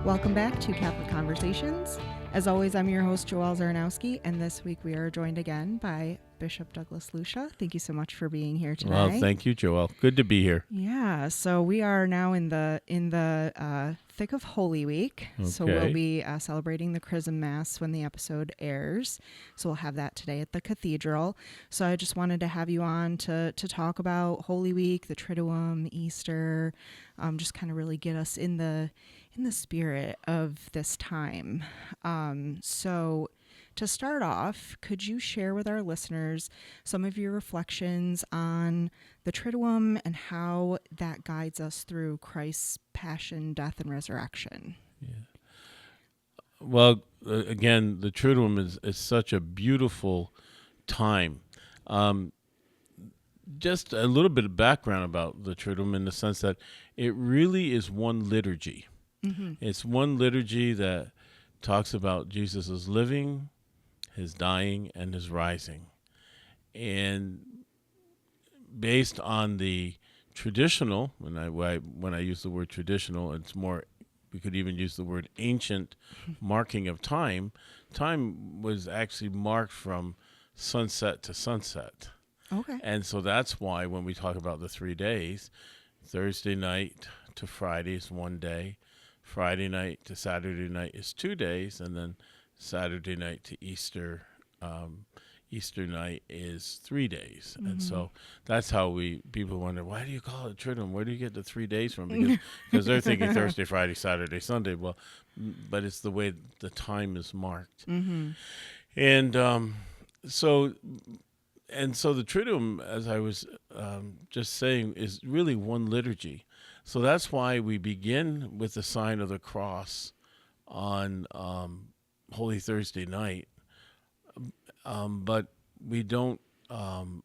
Welcome back to Catholic Conversations. As always, I'm your host, Joelle Zaranowski, and this week we are joined again by Bishop Douglas Lucia. Thank you so much for being here today. Well, thank you, Joelle. Good to be here. Yeah, so we are now in the thick of Holy Week. Okay. So we'll be celebrating the Chrism Mass when the episode airs. So we'll have that today at the Cathedral. So I just wanted to have you on to talk about Holy Week, the Triduum, Easter, just kind of really get us in the spirit of this time. So to start off, could you share with our listeners some of your reflections on the Triduum and how that guides us through Christ's passion, death, and resurrection? Yeah. Well, again, the Triduum is such a beautiful time. Just a little bit of background about the Triduum in the sense that it really is one liturgy. Mm-hmm. It's one liturgy that talks about Jesus' living, his dying, and his rising. And based on the traditional, when I use the word traditional, it's more, we could even use the word ancient marking of time. Time was actually marked from sunset to sunset. Okay. And so that's why when we talk about the 3 days, Thursday night to Friday is 1 day, Friday night to Saturday night is 2 days, and then Saturday night to Easter night is 3 days. Mm-hmm. And so that's how people wonder, why do you call it Triduum? Where do you get the 3 days from? Because they're thinking Thursday, Friday, Saturday, Sunday. Well, but it's the way the time is marked. Mm-hmm. And so the Triduum, as I was just saying, is really one liturgy. So that's why we begin with the sign of the cross on Holy Thursday night. But we don't, make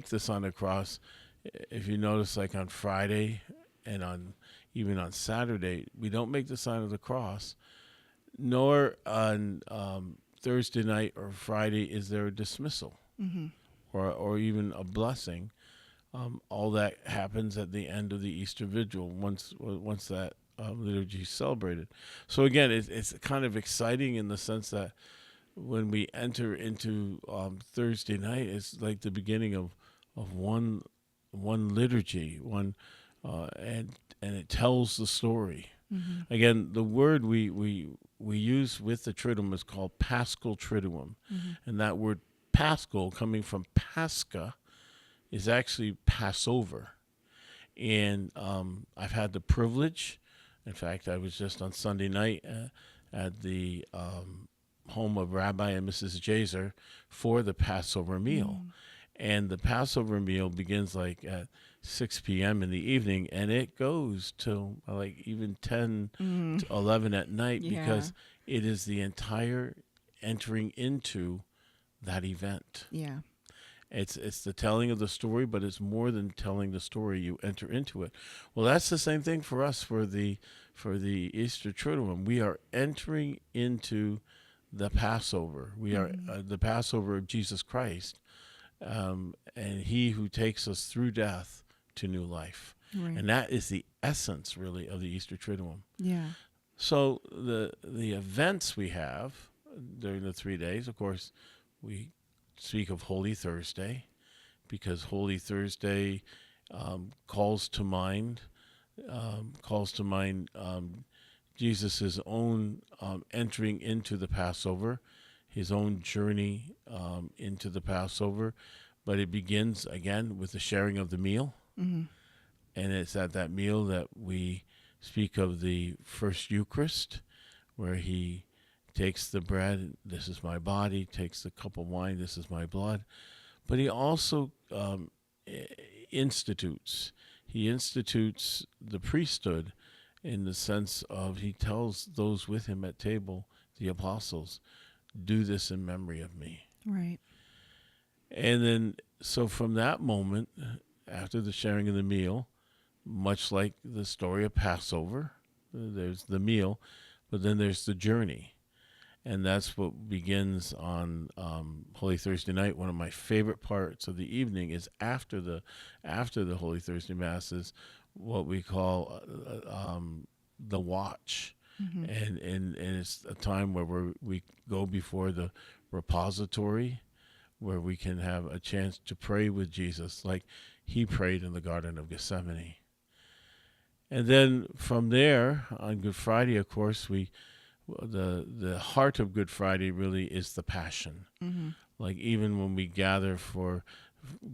the sign of the cross. If you notice, like on Friday and even on Saturday, we don't make the sign of the cross, nor on Thursday night or Friday is there a dismissal, mm-hmm. or even a blessing. All that happens at the end of the Easter Vigil once that liturgy is celebrated. So again, it's kind of exciting in the sense that when we enter into Thursday night, it's like the beginning of one liturgy, and it tells the story. Mm-hmm. Again, the word we use with the Triduum is called Paschal Triduum, mm-hmm. and that word Paschal, coming from Pascha, is actually Passover. And I've had the privilege, in fact, I was just on Sunday night at the home of Rabbi and Mrs. Jazer for the Passover meal. Mm. And the Passover meal begins like at 6 p.m. in the evening, and it goes till like even 10 to 11 at night, because it is the entire entering into that event. Yeah. It's the telling of the story, but it's more than telling the story. You enter into it. Well, that's the same thing for us for the Easter Triduum. We are entering into the Passover. We are the Passover of Jesus Christ, and He who takes us through death to new life. Right. And that is the essence, really, of the Easter Triduum. Yeah. So the events we have during the 3 days, of course, we speak of Holy Thursday, because Holy Thursday calls to mind Jesus' own entering into the Passover, his own journey into the Passover. But it begins, again, with the sharing of the meal. Mm-hmm. And it's at that meal that we speak of the first Eucharist, where he takes the bread, this is my body, takes the cup of wine, this is my blood. But he also institutes the priesthood, in the sense of he tells those with him at table, the apostles, do this in memory of me. Right. And then, so from that moment, after the sharing of the meal, much like the story of Passover, there's the meal, but then there's the journey. And that's what begins on Holy Thursday night. One of my favorite parts of the evening is after the Holy Thursday Mass is what we call the watch. Mm-hmm. And it's a time where we go before the repository, where we can have a chance to pray with Jesus like he prayed in the Garden of Gethsemane. And then from there, on Good Friday, of course, the heart of Good Friday really is the Passion. Mm-hmm. Like even when we gather for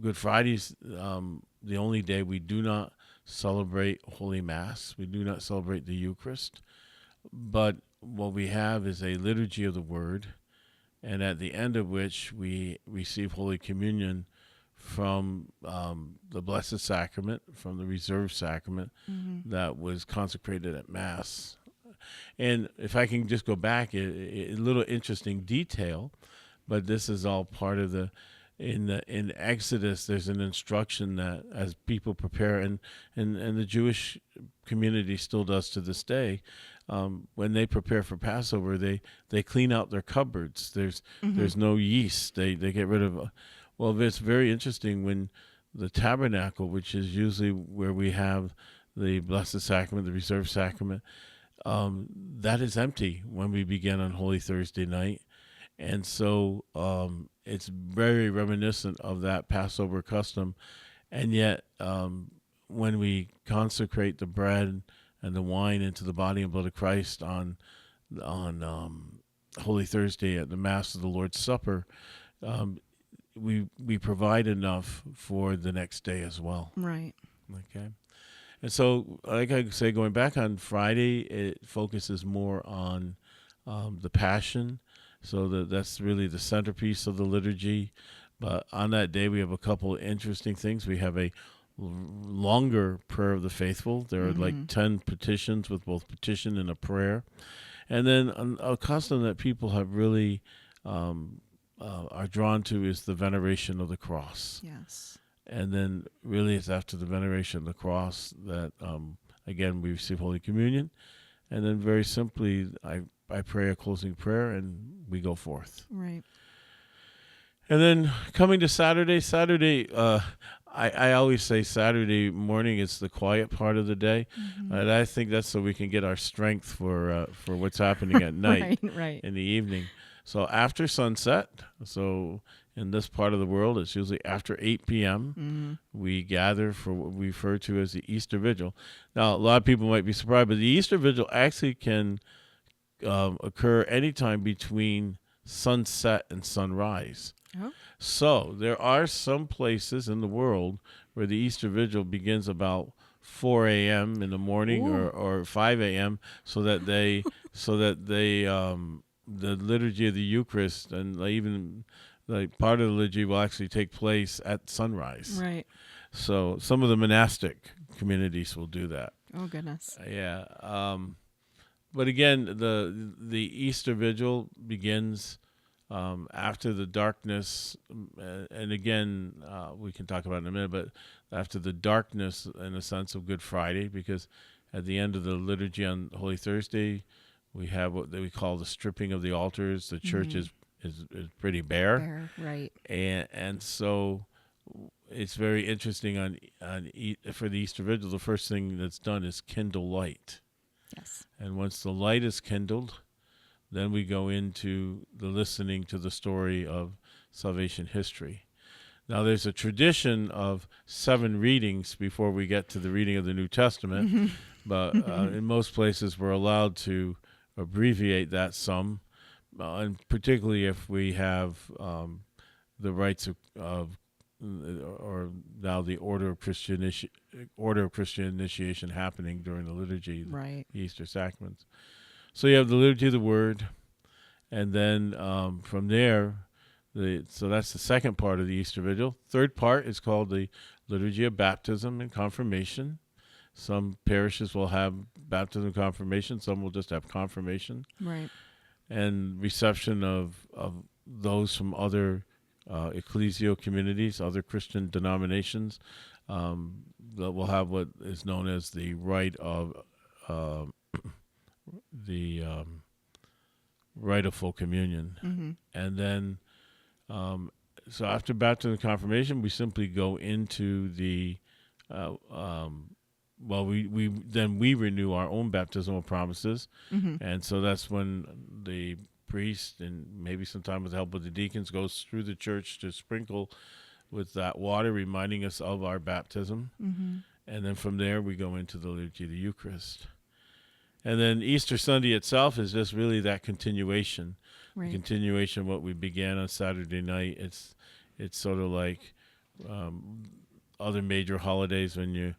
Good Friday's the only day we do not celebrate Holy Mass. We do not celebrate the Eucharist. But what we have is a liturgy of the Word, and at the end of which we receive Holy Communion from the Blessed Sacrament, from the reserved sacrament Mm-hmm. that was consecrated at Mass. And if I can just go back, a little interesting detail, but this is all part of in Exodus. There's an instruction that as people prepare, and the Jewish community still does to this day, when they prepare for Passover, they clean out their cupboards. There's no yeast. They get rid of. Well, it's very interesting when the tabernacle, which is usually where we have the Blessed Sacrament, the reserved sacrament, that is empty when we begin on Holy Thursday night. And so it's very reminiscent of that Passover custom. And yet, when we consecrate the bread and the wine into the body and blood of Christ on Holy Thursday at the Mass of the Lord's Supper, we provide enough for the next day as well. Right. Okay. And so, like I say, going back on Friday, it focuses more on the Passion. So that's really the centerpiece of the liturgy. But on that day, we have a couple of interesting things. We have a longer prayer of the faithful. There are like 10 petitions with both petition and a prayer. And then a custom that people have really are drawn to is the veneration of the cross. Yes. And then really it's after the veneration of the cross that, again, we receive Holy Communion. And then very simply, I pray a closing prayer and we go forth. Right. And then coming to Saturday, I always say Saturday morning is the quiet part of the day. Mm-hmm. And I think that's so we can get our strength for what's happening at night right. in the evening. So after sunset, so in this part of the world, it's usually after 8 p.m., we gather for what we refer to as the Easter Vigil. Now, a lot of people might be surprised, but the Easter Vigil actually can occur anytime between sunset and sunrise. Oh. So there are some places in the world where the Easter Vigil begins about 4 a.m. in the morning or 5 a.m. so that they the liturgy of the Eucharist and even like part of the liturgy will actually take place at sunrise. Right. So some of the monastic communities will do that. Oh goodness. Yeah. But again, the Easter Vigil begins after the darkness, and again, we can talk about it in a minute, but after the darkness in the sense of Good Friday, because at the end of the liturgy on Holy Thursday, we have what we call the stripping of the altars. The church is pretty bare. Right. And so it's very interesting for the Easter Vigil, the first thing that's done is kindle light. Yes. And once the light is kindled, then we go into the listening to the story of salvation history. Now, there's a tradition of 7 readings before we get to the reading of the New Testament, but in most places we're allowed to abbreviate that some, and particularly if we have the rites of or now the order of Christian initiation happening during the liturgy, Right. the Easter sacraments. So you have the liturgy of the Word, and then from there, so that's the second part of the Easter Vigil. Third part is called the liturgy of baptism and confirmation. Some parishes will have baptism and confirmation. Some will just have confirmation. Right. And reception of those from other ecclesial communities, other Christian denominations, that will have what is known as the rite of rite of full communion. And then, so after baptism and confirmation, we simply go into the we renew our own baptismal promises, Mm-hmm. and so that's when the priest, and maybe sometime with the help of the deacons, goes through the church to sprinkle with that water, reminding us of our baptism. Mm-hmm. And then from there, we go into the liturgy of the Eucharist. And then Easter Sunday itself is just really that continuation, the Right. continuation of what we began on Saturday night. It's sort of like other major holidays when you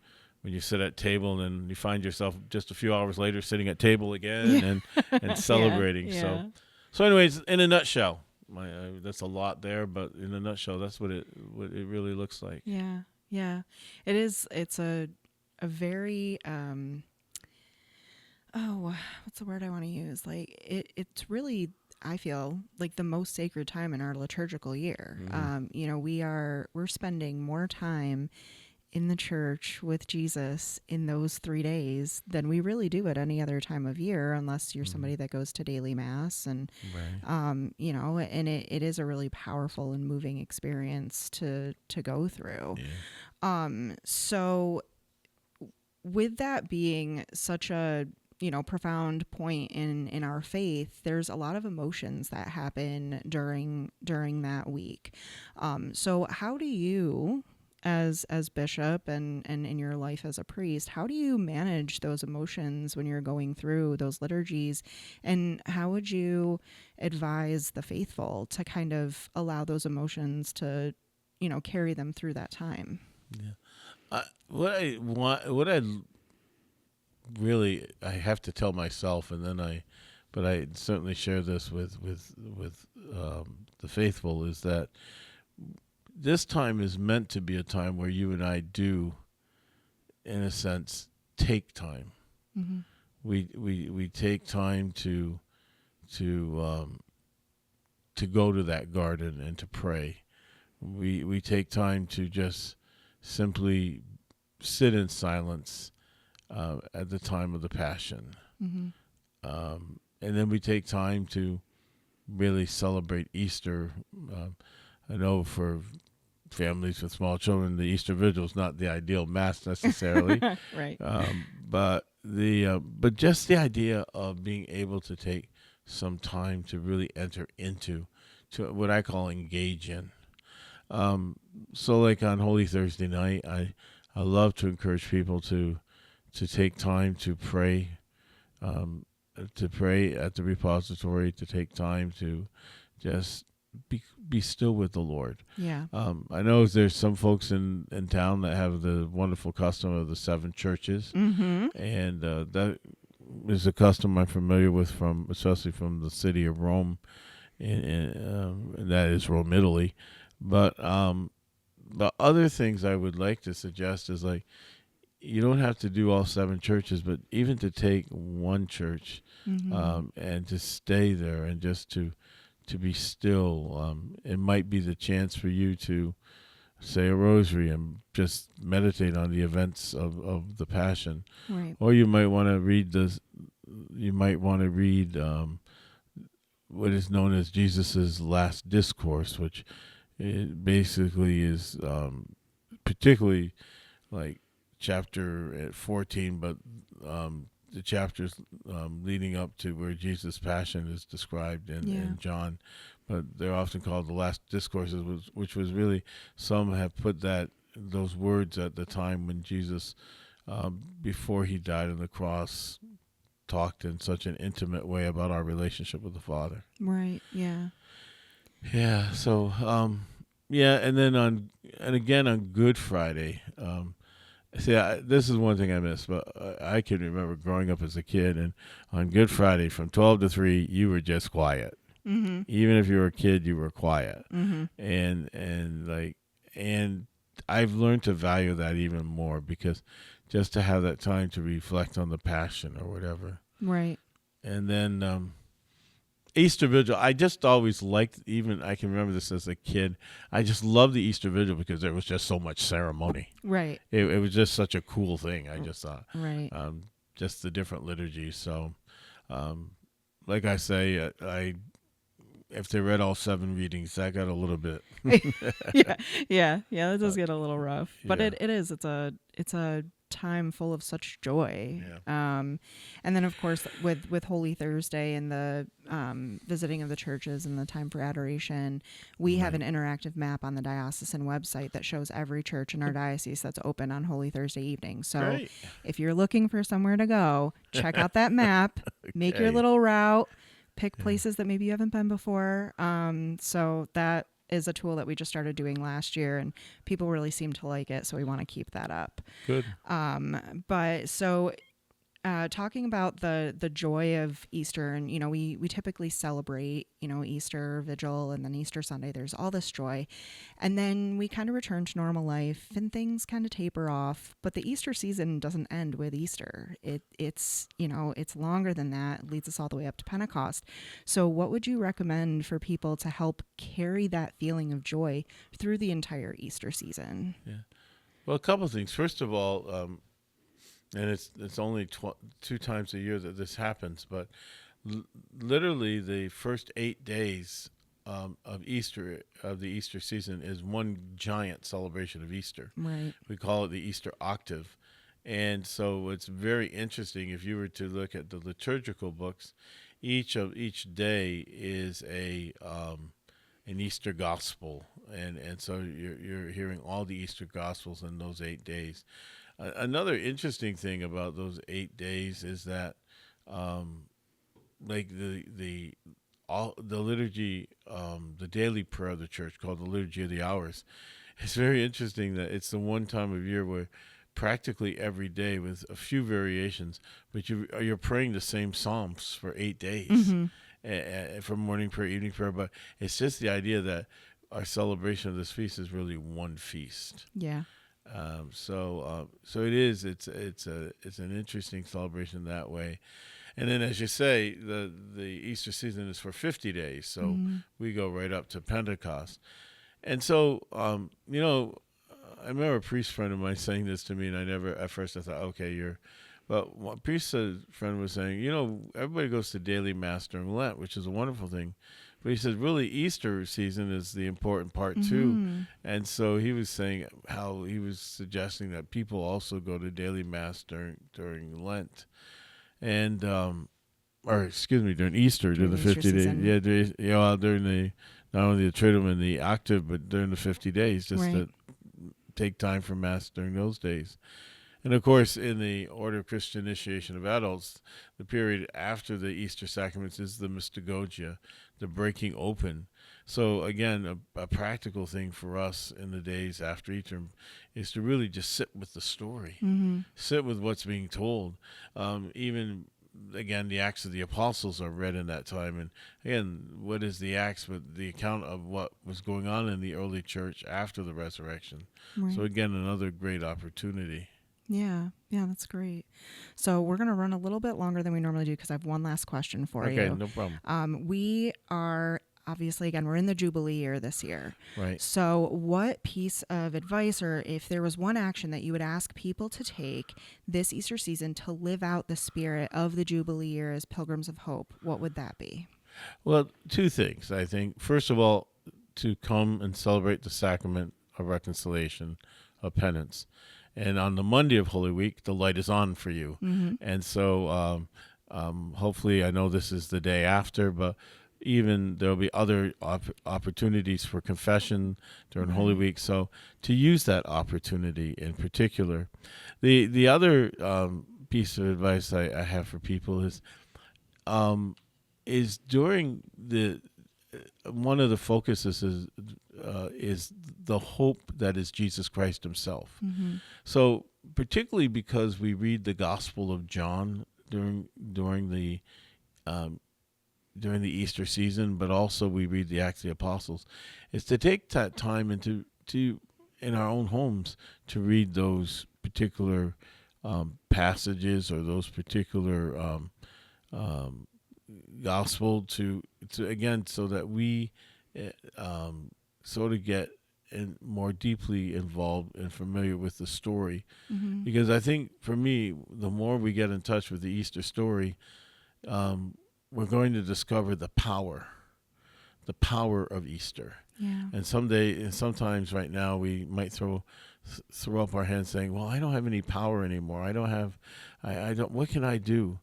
sit at table and then you find yourself just a few hours later sitting at table again and celebrating. Yeah. So anyways, in a nutshell, that's a lot there, but in a nutshell, that's what it really looks like. Yeah. Yeah. It is. It's a very, what's the word I want to use? Like it's really, I feel like the most sacred time in our liturgical year. Mm-hmm. We're spending more time in the church with Jesus in those 3 days than we really do at any other time of year, unless you're somebody that goes to daily mass. And, Right. and it is a really powerful and moving experience to go through. Yeah. So with that being such a profound point in our faith, there's a lot of emotions that happen during that week. So how do you, as bishop and in your life as a priest, how do you manage those emotions when you're going through those liturgies, and how would you advise the faithful to kind of allow those emotions to carry them through that time? Yeah. What I really I have to tell myself, and then but I certainly share this with the faithful, is that this time is meant to be a time where you and I do, in a sense, take time. Mm-hmm. We take time to go to that garden and to pray. We take time to just simply sit in silence at the time of the Passion. Mm-hmm. And then we take time to really celebrate Easter. I know for families with small children, the Easter Vigil is not the ideal mass necessarily. Right. But just the idea of being able to take some time to really enter into to what I call engage in. So like on Holy Thursday night, I love to encourage people to take time to pray at the repository, to take time to just be still with the Lord. Yeah. I know there's some folks in town that have the wonderful custom of the 7 churches, Mm-hmm. and that is a custom I'm familiar with especially from the city of Rome, and that is Rome, Italy. But the other things I would like to suggest is, like, you don't have to do all 7 churches, but even to take one church, Mm-hmm. and to stay there and just to be still. It might be the chance for you to say a rosary and just meditate on the events of the Passion. Right. Or you might want to read what is known as Jesus's last discourse, which it basically is particularly like chapter 14, but the chapters leading up to where Jesus' Passion is described in John, but they're often called the last discourses, which was really, some have put those words at the time when Jesus, before he died on the cross, talked in such an intimate way about our relationship with the Father. Right. Yeah. Yeah. So, and then again on Good Friday. See, this is one thing I miss, but I can remember growing up as a kid, and on Good Friday from 12 to 3, you were just quiet. Mm-hmm. Even if you were a kid, you were quiet. Mm-hmm. And I've learned to value that even more, because just to have that time to reflect on the Passion or whatever. Right. And then Easter Vigil, I just always liked, even I can remember this as a kid, I just loved the Easter Vigil because there was just so much ceremony. Right. It was just such a cool thing, I just thought. Right. Just the different liturgies. So, like I say, if they read all 7 readings, that got a little bit. Yeah. That does get a little rough, but Yeah. it is. It's a time full of such joy. And then, of course, with Holy Thursday and the visiting of the churches and the time for adoration, we have an interactive map on the diocesan website that shows every church in our diocese that's open on Holy Thursday evening. So if you're looking for somewhere to go, check out that map, make your little route, pick places that maybe you haven't been before. So that is a tool that we just started doing last year, and people really seem to like it. So we want to keep that up. Good. But so talking about the joy of Easter, and, we typically celebrate, Easter Vigil and then Easter Sunday. There's all this joy. And then we kind of return to normal life and things kind of taper off. But the Easter season doesn't end with Easter. It's longer than that. It leads us all the way up to Pentecost. So what would you recommend for people to help carry that feeling of joy through the entire Easter season? Yeah. Well, a couple of things. First of all, and it's only 2 times a year that this happens, but literally the first 8 days of Easter, of the Easter season, is one giant celebration of Easter. Right. We call it the Easter octave. And so it's very interesting. If you were to look at the liturgical books, each day is an Easter gospel, and so you're hearing all the Easter gospels in those 8 days. Another interesting thing about those 8 days is that, like the liturgy, the daily prayer of the church, called the Liturgy of the Hours, it's very interesting that it's the one time of year where practically every day, with a few variations, but you're praying the same psalms for 8 days, from morning prayer, evening prayer. But it's just the idea that our celebration of this feast is really one feast. Yeah. So it is. It's an interesting celebration that way. And then, as you say, the Easter season is for 50 days, so we go right up to Pentecost. And so, I remember a priest friend of mine saying this to me, and at first I thought, okay, but one priest friend was saying, everybody goes to daily mass during Lent, which is a wonderful thing. But he said, really, Easter season is the important part, too. And so he was saying how he was suggesting that people also go to daily mass during Lent. And, during Easter, during the 50 days. Yeah, during not only the Triduum and the octave, but during the 50 days, just to take time for mass during those days. And, of course, in the Order of Christian Initiation of Adults, the period after the Easter sacraments is the mystagogia, the breaking open. So, again, a practical thing for us in the days after Easter is to really just sit with the story, sit with what's being told. Even, again, the Acts of the Apostles are read in that time. And, again, what is the Acts but the account of what was going on in the early church after the resurrection? Right. So, again, another great opportunity. Yeah, that's great. So we're going to run a little bit longer than we normally do because I have one last question for you. Okay, no problem. We are, obviously, again, we're in the Jubilee year this year. Right. So what piece of advice, or if there was one action that you would ask people to take this Easter season to live out the spirit of the Jubilee year as Pilgrims of Hope, what would that be? Well, 2 things, I think. First of all, to come and celebrate the sacrament of reconciliation, of penance. And on the Monday of Holy Week, the light is on for you. And so hopefully, I know this is the day after, but even there'll be other opportunities for confession during Holy Week. So to use that opportunity in particular. The other piece of advice I have for people is during one of the focuses is the hope that is Jesus Christ himself. So particularly because we read the Gospel of John during the Easter season, but also we read the Acts of the Apostles, is to take that time and to in our own homes to read those particular passages or those particular gospel to again, so that we sort of get more deeply involved and familiar with the story. Because I think for me, the more we get in touch with the Easter story, we're going to discover the power of Easter. Yeah. And sometimes right now we might throw throw up our hands saying, well, I don't have any power anymore. I don't, what can I do?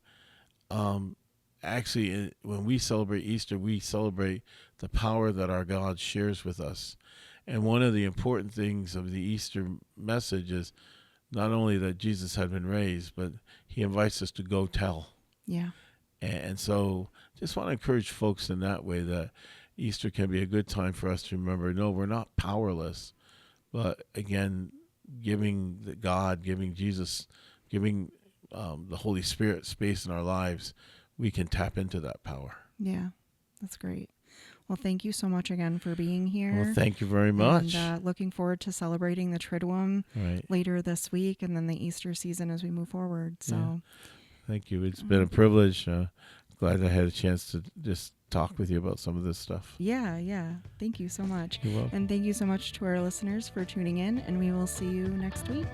Actually, when we celebrate Easter, we celebrate the power that our God shares with us. And one of the important things of the Easter message is not only that Jesus had been raised, but he invites us to go tell. Yeah. And so just want to encourage folks in that way, that Easter can be a good time for us to remember, no, we're not powerless. But again, giving Jesus, giving the Holy Spirit space in our lives, we can tap into that power. Yeah, that's great. Well, thank you so much again for being here. Well, thank you very much. And looking forward to celebrating the Triduum Right. later this week, and then the Easter season as we move forward. So, yeah. Thank you. It's been a privilege. Glad I had a chance to just talk with you about some of this stuff. Yeah. Thank you so much. You're welcome. And thank you so much to our listeners for tuning in, and we will see you next week.